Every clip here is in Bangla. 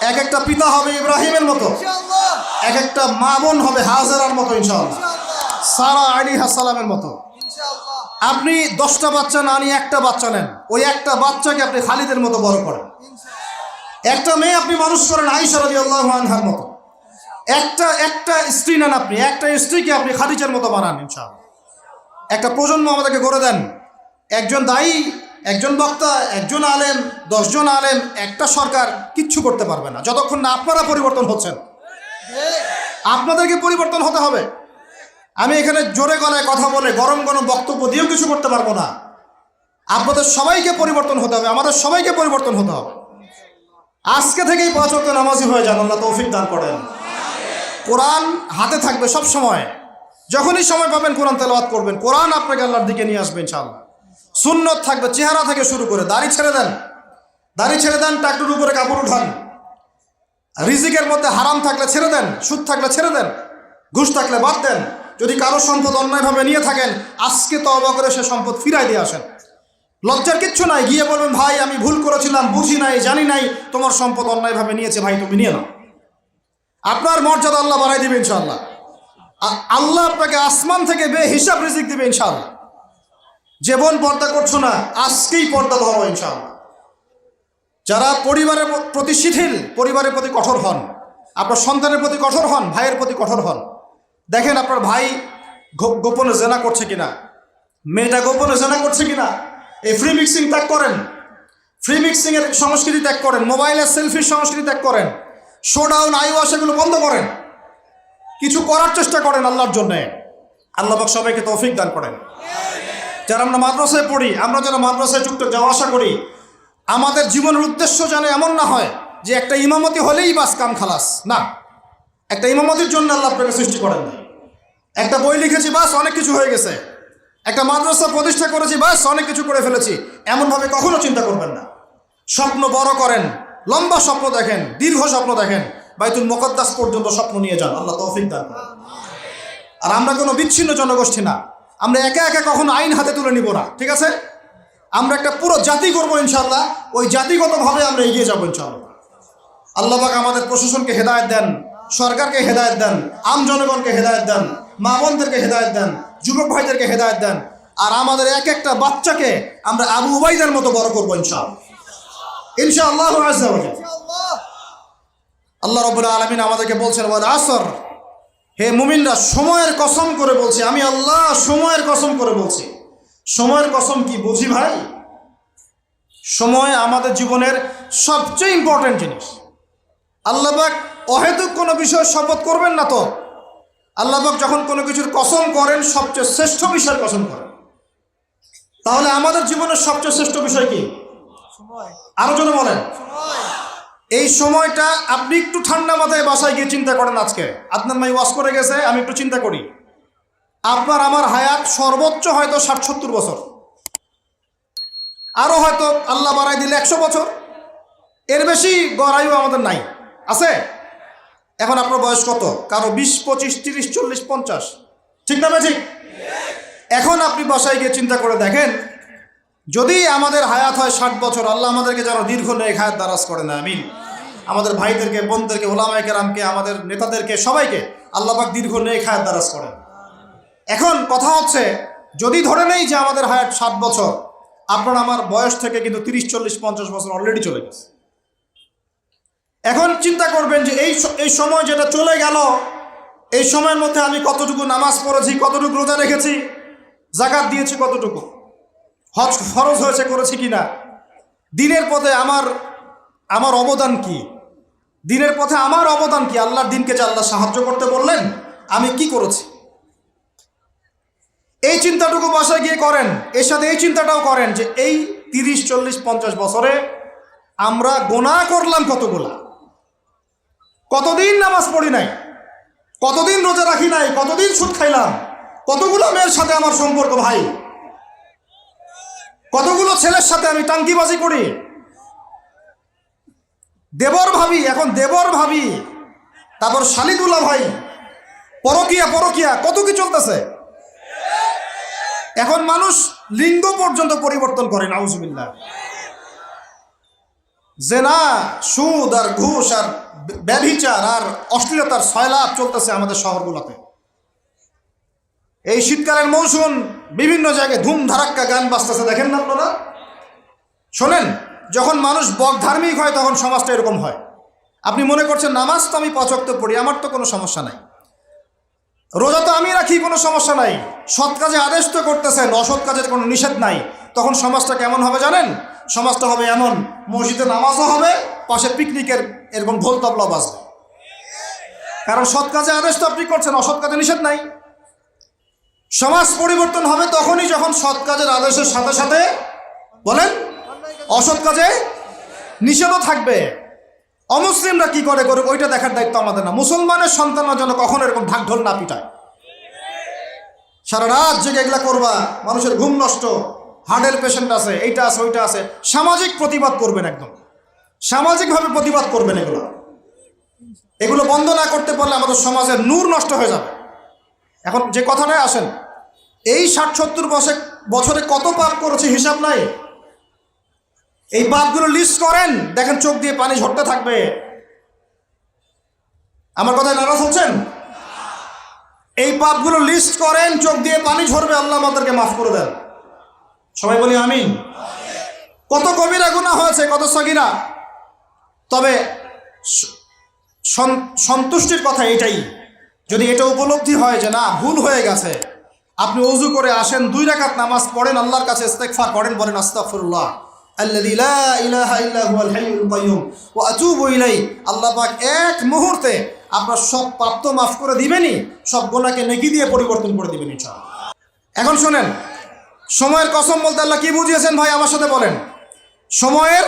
এক একটা পিতা হবে ইব্রাহিমের মতো, এক একটা মা বোন হবে হাজেরার মতো ইনশাআল্লাহ, সারা আলাইহিস সালামের মতো। আপনি 10টা বাচ্চা না নিয়ে একটা বাচ্চা নেন, ওই একটা বাচ্চাকে আপনি খালিদের মতো বড় করেন। একটা মেয়ে আপনি মানুষ করেন আয়েশা রাদিয়াল্লাহু আনহার মতো। একটা স্ত্রী নেন, আপনি একটা স্ত্রীকে আপনি খাদিজার মতো বানান ইনশাআল্লাহ। একটা প্রজন্ম আমাদেরকে গড়ে দেন। একজন দায়ী, একজন বক্তা, একজন আলেম, 10 জন আলেম, একটা সরকার কিচ্ছু করতে পারবে না যতক্ষণ না আপনারা পরিবর্তন হচ্ছেন। আপনাদেরকে পরিবর্তন হতে হবে। আমি এখানে জোরে গলায় কথা বলে গরম গরম বক্তব্য দিয়েও কিছু করতে পারবো না। আপনাদের সবাইকে পরিবর্তন হতে হবে, আমাদের সবাইকে পরিবর্তন হতে হবে। আজকে থেকেই 5 ওয়াক্ত নামাজি হয়ে যান, আল্লাহ তৌফিক দান করেন। কোরআন হাতে থাকবে সব সময়, যখনই সময় পাবেন কোরআন তেলাওয়াত করবেন। কোরআন আপনাকে আল্লাহর দিকে নিয়ে আসবে ইনশাআল্লাহ। সুন্নত থাকবে চেহারা থেকে শুরু করে, দাড়ি ছেড়ে দেন, টাকটুর উপরে কাপড় উঠান। রিজিকের মধ্যে হারাম থাকলে ছেড়ে দেন, সুদ থাকলে ছেড়ে দেন, ঘুষ থাকলে বাদ দেন। যদি কারো সম্পদ অন্যায়ভাবে নিয়ে থাকেন, আজকে তওবা করে সে সম্পদ ফিরাই দিয়ে আসেন। লজ্জার কিচ্ছু নাই, গিয়ে বলবেন ভাই আমি ভুল করেছিলাম, বুঝি নাই, জানি নাই, তোমার সম্পদ অন্যায়ভাবে নিয়েছে, ভাই তুমি নিয়ে নাও। আপনার মর্যাদা আল্লাহ বাড়াই দিবে ইনশাআল্লাহ। আল্লাহ আপনাকে আসমান থেকে বেহিসাব রিজিক দিবে ইনশাআল্লাহ। যে বোন পর্দা করছো না, আজকেই পর্দা ধরো ইনশাআল্লাহ। যারা পরিবারের প্রতি শিথিল, পরিবারের প্রতি কঠোর হন, আপনার সন্তানের প্রতি কঠোর হন, ভাইয়ের প্রতি কঠোর হন। দেখেন আপনার ভাই গোপনে জেনা করছে কিনা, মেয়েটা গোপনে জেনা করছে কিনা। এই ফ্রি মিক্সিং ত্যাগ করেন, ফ্রি মিক্সিং এর সংস্কৃতি ত্যাগ করেন, মোবাইলের সেলফির সংস্কৃতি ত্যাগ করেন, শোডাউন আইওয়াশ এগুলো বন্ধ করেন, কিছু করার চেষ্টা করেন আল্লাহর জন্য। আল্লাহ পাক সবাইকে তৌফিক দান করেন। যারা আমরা মাদ্রাসায় পড়ি, আমরা যারা মাদ্রাসায় টুকটাক যাওয়া আসা করি, আমাদের জীবনের উদ্দেশ্য যেন এমন না হয় যে একটা ইমামতি হলেই বাস কাম খালাস। না, একটা ইমামতির জন্য আল্লাহ আপনাকে সৃষ্টি করেন না। একটা বই লিখেছি বাস অনেক কিছু হয়ে গেছে, একটা মাদ্রাসা প্রতিষ্ঠা করেছি বাস অনেক কিছু করে ফেলেছি, এমনভাবে কখনো চিন্তা করবেন না। স্বপ্ন বড় করেন, লম্বা স্বপ্ন দেখেন, দীর্ঘ স্বপ্ন দেখেন, বাইতুল মুকদ্দাস পর্যন্ত স্বপ্ন নিয়ে যান, আল্লাহ তৌফিক দান করেন। আর আমরা কোনো বিচ্ছিন্ন জনগোষ্ঠী না, আমরা একা একা কখনো আইন হাতে তুলে নিব না, ঠিক আছে? আমরা একটা পুরো জাতি করবো ইনশাআল্লাহ, ওই জাতিগতভাবে আমরা এগিয়ে যাবো ইনশাআল্লাহ। আল্লাহ পাক আমাদের প্রশাসনকে হেদায়েত দেন, সরকারকে হেদায়েত দেন, আম জনগণকে হেদায়েত দেন, মা বোনদেরকে হেদায়েত দেন, যুবক ভাইদেরকে হেদায়েত দেন। আর আমাদের এক একটা বাচ্চাকে আমরা আবু উবাইদার মতো বড় করবো ইনশাআল্লাহ, ইনশাআল্লাহ আযজা ওয়া জাল। আল্লাহ রাব্বুল আলামিন আমাদেরকে বলছেন ওয়াল আসর, হে মুমিনরা সময়ের কসম করে বলছি, আমি আল্লাহ সময়ের কসম করে বলছি। সময়ের কসম কি বুঝি ভাই? সময় আমাদের জীবনের সবচেয়ে ইম্পর্টেন্ট জিনিস। আল্লাহ পাক অহেতুক কোনো বিষয় শপথ করবেন না তো। আল্লাহ পাক যখন কোনো কিছুর কসম করেন, সবচেয়ে শ্রেষ্ঠ বিষয়ের কসম করেন। তাহলে আমাদের জীবনের সবচেয়ে শ্রেষ্ঠ বিষয় কি? আরো জনে বলেন। এই সময়টা আপনি একটু ঠান্ডা মাথায় বাসায় গিয়ে চিন্তা করেন। আজকে আপনার মাই ওয়াজ করে গেছে, আমি একটু চিন্তা করি, আপনার আমার হায়াত সর্বোচ্চ হয়তো 60-70 বছর, আরো হয়তো আল্লাহ বাড়াই দিলে 100 বছর, এর বেশি গড়াইও আমাদের নাই, আছে? এখন আপনার বয়স কত? কারো 20, 25, 30, 40, 50, ঠিক না ভাই? ঠিক। এখন আপনি বাসায় গিয়ে চিন্তা করে দেখেন, যদি আমাদের হায়াত হয় 60 বছর, আল্লাহ আমাদেরকে যেন দীর্ঘ নেক হায়াত দারাজ করে না, আমিন। আমাদের ভাইদেরকে, বোনদেরকে, ওলামায়ে কেরামকে, আমাদের নেতাদেরকে, সবাইকে আল্লাহ পাক দীর্ঘ নেক হায়াত দারাজ করেন। এখন কথা হচ্ছে, যদি ধরে নেই যে আমাদের হায়াত 60 বছর, আপনার আমার বয়স থেকে কিন্তু 30, 40, 50 বছর অলরেডি চলে গেছে। এখন চিন্তা করবেন যে এই সময় যেটা চলে গেল, এই সময়ের মধ্যে আমি কতটুকু নামাজ পড়েছি, কতটুকু রোজা রেখেছি, যাকাত দিয়েছি কতটুকু, হজ ফরজ হয়েছে করেছি কিনা, দিনের পথে আমার অবদান কি, দিনের পথে আমার অবদান কি, আল্লাহর দিনকে যে আল্লাহ সাহায্য করতে বললেন আমি কি করেছি। এই চিন্তাটুকু বাসায় গিয়ে করেন। এর সাথে এই চিন্তাটাও করেন যে এই 30, 40, 50 বছরে আমরা গুনাহ করলাম কতগুলা, কতদিন নামাজ পড়ি নাই, কতদিন রোজা রাখি নাই, কতদিন সুদ খাইলাম, কতগুলো মেয়ের সাথে আমার সম্পর্ক ভাই, কতগুলো ছেলের সাথে আমি টাঙ্কিবাজি করি, দেবর ভাবি, এখন দেবর ভাবি, তারপর শালিদুল্লাহ ভাই, পরকিয়া কত কি চলতেছে। এখন মানুষ লিঙ্গ পর্যন্ত পরিবর্তন করে, নাউজুবিল্লাহ। জেনা, সুদ আর ঘুষ আর ব্যভিচার আর অশ্লীলতার সয়লাব চলতেছে আমাদের শহরগুলোতে। এই শীতকালের মৌসুম বিভিন্ন জায়গায় ধুম ধারাক্কা গান বাজতেছে, দেখেন না আপনারা? শোনেন, যখন মানুষ বকধার্মিক হয় তখন সমাজটা এরকম হয়। আপনি মনে করছেন নামাজ তো আমি 5 ওয়াক্ত পড়ি, আমার তো কোনো সমস্যা নাই, রোজা তো আমি রাখি, কোনো সমস্যা নাই, সৎ কাজে আদেশ তো করতেছেন, অসৎ কাজের কোনো নিষেধ নাই, তখন সমাজটা কেমন হবে জানেন? সমাজটা হবে এমন, মসজিদে নামাজও হবে, পাশে পিকনিকের এরকম ঢোল তবলা বাজবে। কারণ সৎ কাজে আদেশ তো আপনি করছেন, অসৎ কাজে নিষেধ নাই। সমাজ পরিবর্তন হবে তখনই যখন সৎ কাজের আদেশের সাথে সাথে বলেন অসৎ কাজে নিষেধও থাকবে। অমুসলিমরা কি করে করুক ওইটা দেখার দায়িত্ব আমাদের না। মুসলমানের সন্তানরা যেন কখনো এরকম ঢাকঢোল না পিটায়, সারা রাত জেগে এগুলা করবা, মানুষের ঘুম নষ্ট, হার্টের পেশেন্ট আছে, এইটা আছে ওইটা আছে। সামাজিক প্রতিবাদ করবেন, একদম সামাজিকভাবে প্রতিবাদ করবেন। এগুলো বন্ধ না করতে পারলে আমাদের সমাজের নূর নষ্ট হয়ে যাবে। এখন যে কথাটায় আসেন, এই 60-70 বছরে কত পাপ করেছে হিসাব নাই। এই পাপগুলো লিস্ট করেন, দেখেন চোখ দিয়ে পানি ঝরতে থাকবে। আমার কথায় নারাজ হচ্ছেন? এই পাপগুলো লিস্ট করেন, চোখ দিয়ে পানি ঝরবে, আল্লাহ আমাদেরকে মাফ করে দেন। সবাই বলি আমিন। কত কবিরা গুনাহ হয়েছে, কত সগীরা। তবে সন্তুষ্টির কথা এটাই, যদি এটা উপলব্ধি হয় যে না ভুল হয়ে গেছে, আপনি ওযু করে আসেন, 2 রাকাত নামাজ পড়েন, আল্লাহর কাছে ইস্তেগফার করেন, বলেন আস্তাগফিরুল্লাহ আল্লাযী লা ইলাহা ইল্লা হুয়াল হাইয়ুল কাইয়্যুম ওয়া আতুবু ইলাইহি। আল্লাহ পাক এক মুহূর্তে আপনার সব পাপ তো মাফ করে দিবেনই, সব গুনাহকে নেকি দিয়ে পরিবর্তন করে দিবেন ইনশাআল্লাহ। এখন শুনেন, সময়ের কসম বলতে আল্লাহ কি বুঝিয়েছেন ভাই আমার সাথে বলেন? সময়ের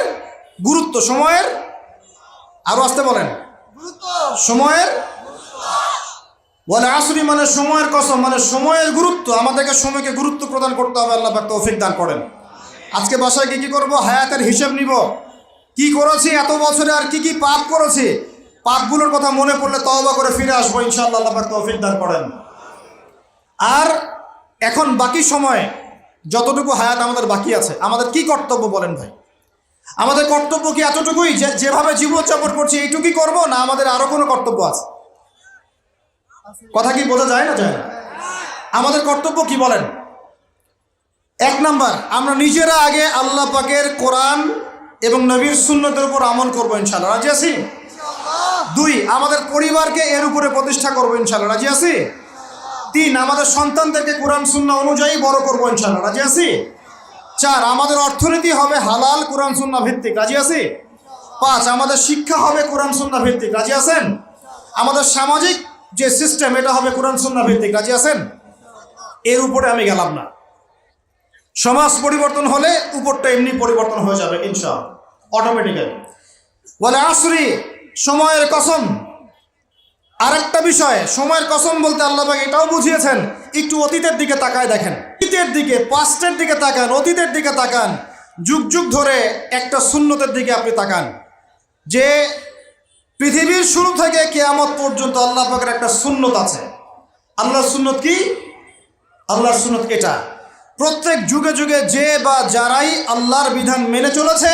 গুরুত্ব, সময়ের, আরো আসতে বলেন, সময়ের, ওয়াল আসরি মানে সময়ের কসম, মানে সময়ের গুরুত্ব। আমাদেরকে সময়কে গুরুত্ব প্রদান করতে হবে। আল্লাহ পাক তৌফিক দান করেন। আজকে বাসায় কি করব? হায়াতের হিসেব নিব, কি করেছি এত বছরে, আর কি কি পাপ করেছি। পাপগুলোর কথা মনে পড়লে তওবা করে ফিরে আসবো ইনশাআল্লাহ। আল্লাহ পাক তৌফিক দান করেন। আর এখন বাকি সময় যতটুকু হায়াত আমাদের বাকি আছে, আমাদের কি কর্তব্য বলেন ভাই? আমাদের কর্তব্য কি এতটুকুই যে যেভাবে জীবনযাপন করছি এইটুকুই করব, না আমাদের আরো কোনো কর্তব্য আছে? কথা কি বোঝা যায় না? যায় না? আমাদের কর্তব্য কি বলেন? 1 নাম্বার, আমরা নিজেরা আগে আল্লাহ পাকের কোরআন এবং নবীর সুন্নতের উপর আমল করবো ইনশাআল্লাহ, রাজি আছি? 2, আমাদের পরিবারকে এর উপরে প্রতিষ্ঠা করবো ইনশাআল্লাহ, রাজি আছি? 3, আমাদের সন্তানদেরকে কোরআন সুন্নাহ অনুযায়ী বড় করবো ইনশাআল্লাহ, রাজি আছি? 4, আমাদের অর্থনীতি হবে হালাল কোরআন সুন্নাহ ভিত্তিক, রাজি আছি? 5, আমাদের শিক্ষা হবে কোরআন সুন্নাহ ভিত্তিক, রাজি আছেন? আমাদের সামাজিক যে সিস্টেম এটা হবে কোরআন সুন্নাহ ভিত্তিক, রাজি আছেন? এর উপরে আমি গেলাম না। সমাজ পরিবর্তন হলে উপরটা এমনি পরিবর্তন হয়ে যাবে ইনশাআল্লাহ, অটোমেটিক্যালি। ওয়াল আসরি, সময়ের কসম। আরেকটা বিষয়, সময়ের কসম বলতে আল্লাহ পাক এটাও বুঝিয়েছেন, একটু অতীতের দিকে তাকায় দেখেন, অতীতের দিকে, পাস্টের দিকে তাকান, অতীতের দিকে তাকান, যুগ যুগ ধরে একটা সুন্নতের দিকে আপনি তাকান, যে পৃথিবীর শুরু থেকে কিয়ামত পর্যন্ত আল্লাহ পাকের একটা সুন্নত আছে। আল্লাহর সুন্নত কি? আল্লাহর সুন্নত এটা, প্রত্যেক যুগে যুগে যে বা যারাই আল্লাহর বিধান মেনে চলেছে,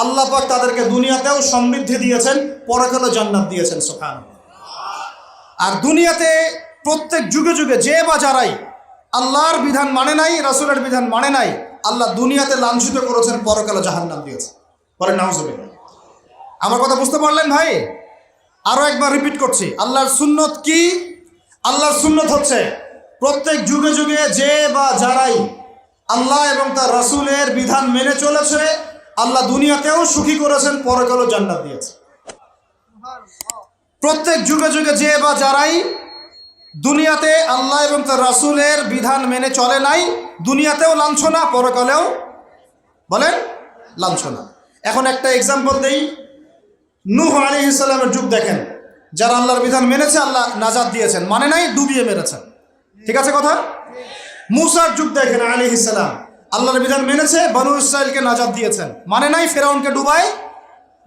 আল্লাহ পাক তাদেরকে দুনিয়াতেও সমৃদ্ধি দিয়েছেন, পরকালে জান্নাত দিয়েছেন, সুবহানাল্লাহ। আর দুনিয়াতে প্রত্যেক যুগে যুগে যে বা যারাই আল্লাহর বিধান মানে নাই, রাসূলের বিধান মানে নাই, আল্লাহ দুনিয়াতে লাঞ্ছিত করেছেন, পরকালে জাহান্নাম দিয়েছেন। বলেন নাউজুবিল্লাহ। আমার কথা বুঝতে পারলেন ভাই? আরো একবার রিপিট করছি, আল্লাহর সুন্নত কি? আল্লাহর সুন্নত হচ্ছে প্রত্যেক যুগে যুগে যে বা যারাই আল্লাহ এবং তার রাসূলের বিধান মেনে চলেছে, আল্লাহ দুনিয়াতেও সুখী করেছেন, পরকালেও জান্নাত দিয়েছে। প্রত্যেক যুগে যুগে যে বা যারাই দুনিয়াতে আল্লাহ এবং তার রাসূলের বিধান মেনে চলে নাই, দুনিয়াতেও লাঞ্ছনা, পরকালেও বলেন লাঞ্ছনা। এখন একটা এক্সাম্পল দেই, নূহ আলাইহিস সালামের যুগ দেখেন, যারা আল্লাহর বিধান মেনেছে আল্লাহ নাজাত দিয়েছেন, মানে নাই ডুবিয়ে মেরেছেন, ঠিক আছে কথা? মূসার যুগ দেখেন আলাইহিস সালাম, আল্লাহর বিধান মেনেছে, বনু ইসরাইলকে নাজাত দিয়েছেন, মানে নাই ফেরাউনকে ডুবায়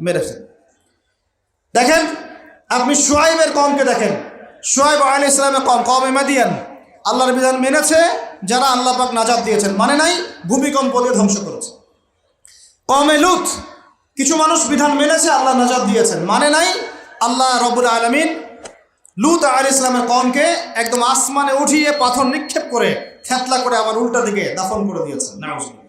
মেরেছেন। দেখেন আপনি শুআয়বের কওমকে দেখেন, শুআয়ব আলাইহিস সালামের কওম, কওমে মাদিয়ান, আল্লাহর বিধান মেনেছে, যারা আল্লাহ পাক নাজাত দিয়েছেন, মানে নাই ভূমিকম্প দিয়ে ধ্বংস করেছে। কওমে লূত, কিছু মানুষ বিধান মেনেছে, আল্লাহ নাজাত দিয়েছেন। মানে নাই, আল্লাহ রব্বুল আলামিন লূত আলাইহিস সালামের কওমকে একদম আসমানে উঠিয়ে পাথর নিক্ষেপ করে থেতলা করে আবার উল্টা দিকে দাফন করে দিয়েছেন। নাউজুবিল্লাহ।